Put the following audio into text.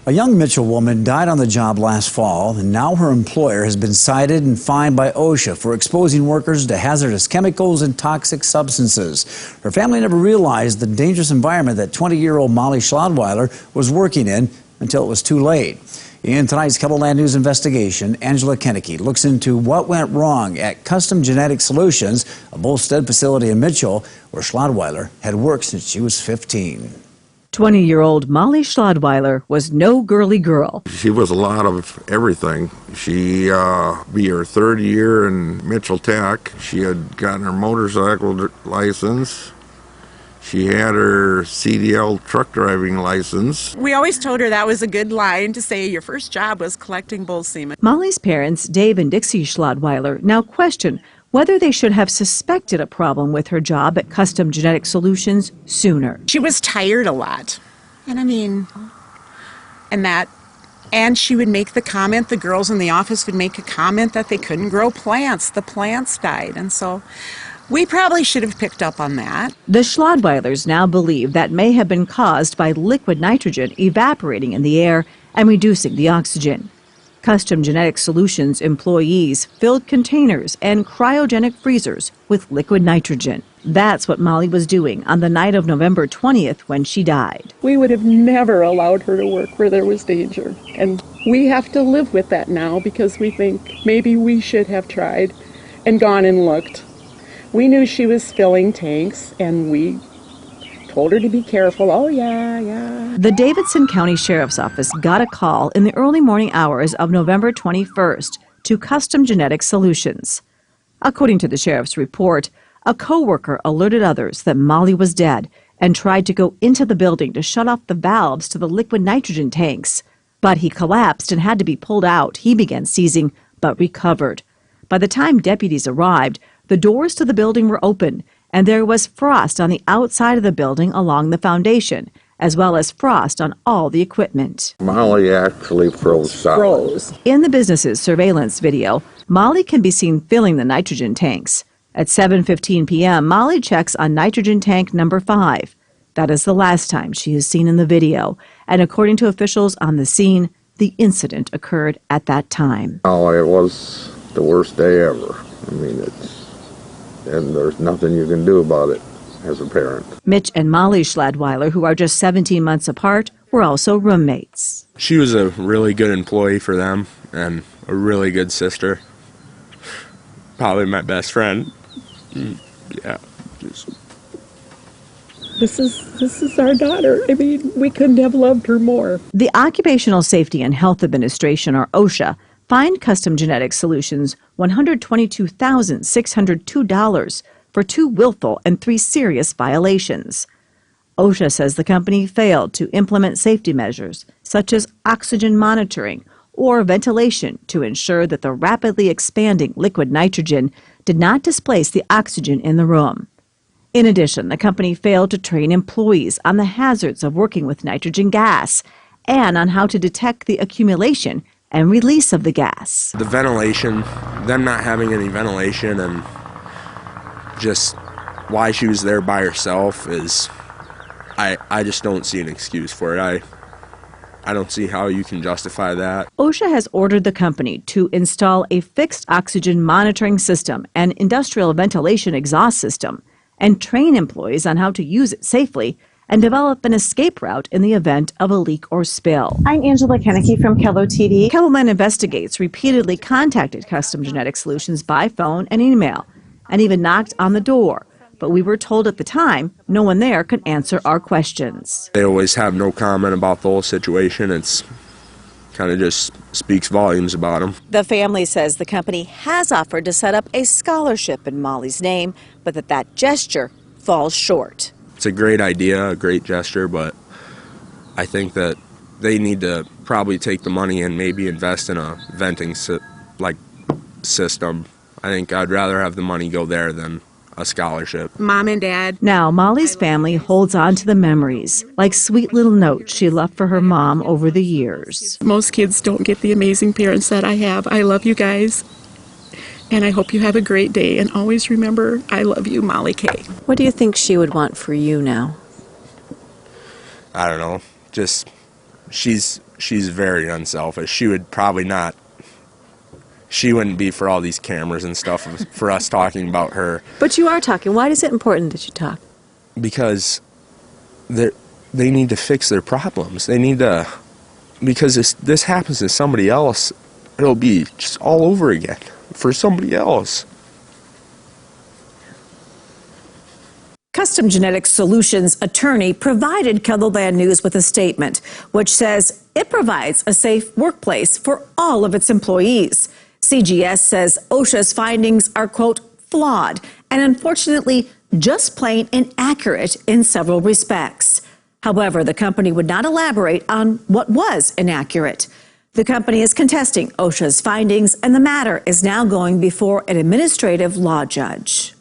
A young Mitchell woman died on the job last fall, and now her employer has been cited and fined by OSHA for exposing workers to hazardous chemicals and toxic substances. Her family never realized the dangerous environment that 20-year-old Molly Schlodweiler was working in until it was too late. In tonight's KELOLAND News investigation, Angela Kennecke looks into what went wrong at Custom Genetic Solutions, a Volstead facility in Mitchell, where Schlodweiler had worked since she was 15. 20-year-old Molly Schlodweiler was no girly girl. She was a lot of everything. She be her third year in Mitchell Tech. She had gotten her motorcycle license. She had her CDL truck driving license. We always told her that was a good line to say your first job was collecting bull semen. Molly's parents, Dave and Dixie Schlodweiler, now question whether they should have suspected a problem with her job at Custom Genetic Solutions sooner. She was tired a lot. And and she would make the comment, the girls in the office would make a comment that they couldn't grow plants. The plants died. And so we probably should have picked up on that. The Schlodweilers now believe that may have been caused by liquid nitrogen evaporating in the air and reducing the oxygen. Custom Genetic Solutions employees filled containers and cryogenic freezers with liquid nitrogen. That's what Molly was doing on the night of November 20th when she died. We would have never allowed her to work where there was danger. And we have to live with that now because we think maybe we should have tried and gone and looked. We knew she was filling tanks and we told her to be careful. Oh, yeah. The Davidson County Sheriff's Office got a call in the early morning hours of November 21st to Custom Genetic Solutions. According to the sheriff's report, a co-worker alerted others that Molly was dead and tried to go into the building to shut off the valves to the liquid nitrogen tanks. But he collapsed and had to be pulled out. He began seizing, but recovered. By the time deputies arrived, the doors to the building were open, and there was frost on the outside of the building along the foundation, as well as frost on all the equipment. Molly actually froze solid. In the business's surveillance video, Molly can be seen filling the nitrogen tanks. At 7:15 p.m., Molly checks on nitrogen tank number 5. That is the last time she is seen in the video, and according to officials on the scene, the incident occurred at that time. Oh, it was the worst day ever. And there's nothing you can do about it as a parent. Mitch and Molly Schlodweiler, who are just 17 months apart, were also roommates. She was a really good employee for them and a really good sister. Probably my best friend. Yeah. This is our daughter. We couldn't have loved her more. The Occupational Safety and Health Administration, or OSHA, fined Custom Genetic Solutions $122,602 for 2 willful and 3 serious violations. OSHA says the company failed to implement safety measures such as oxygen monitoring or ventilation to ensure that the rapidly expanding liquid nitrogen did not displace the oxygen in the room. In addition, the company failed to train employees on the hazards of working with nitrogen gas and on how to detect the accumulation and release of the gas. The ventilation, them not having any ventilation, and just why she was there by herself is, I just don't see an excuse for it. I don't see how you can justify that. OSHA has ordered the company to install a fixed oxygen monitoring system and industrial ventilation exhaust system and train employees on how to use it safely and develop an escape route in the event of a leak or spill. I'm Angela Kennecke from KELO TV. KELOLAND Investigates repeatedly contacted Custom Genetic Solutions by phone and email, and even knocked on the door. But we were told at the time no one there could answer our questions. They always have no comment about the whole situation. It's kind of just speaks volumes about them. The family says the company has offered to set up a scholarship in Molly's name, but that gesture falls short. It's a great idea, a great gesture, but I think that they need to probably take the money and maybe invest in a venting system. I think I'd rather have the money go there than a scholarship. Mom and Dad. Now, Molly's family holds on to the memories, like sweet little notes she left for her mom over the years. Most kids don't get the amazing parents that I have. I love you guys. And I hope you have a great day. And always remember, I love you, Molly K. What do you think she would want for you now? I don't know. Just she's very unselfish. She would probably not. She wouldn't be for all these cameras and stuff for us talking about her. But you are talking. Why is it important that you talk? Because they need to fix their problems. They need to, because this happens to somebody else, it'll be just all over again for somebody else. Custom Genetic Solutions attorney provided KELOLAND News with a statement which says it provides a safe workplace for all of its employees. CGS says OSHA's findings are, quote, flawed and unfortunately just plain inaccurate in several respects. However, the company would not elaborate on what was inaccurate. The company is contesting OSHA's findings, and the matter is now going before an administrative law judge.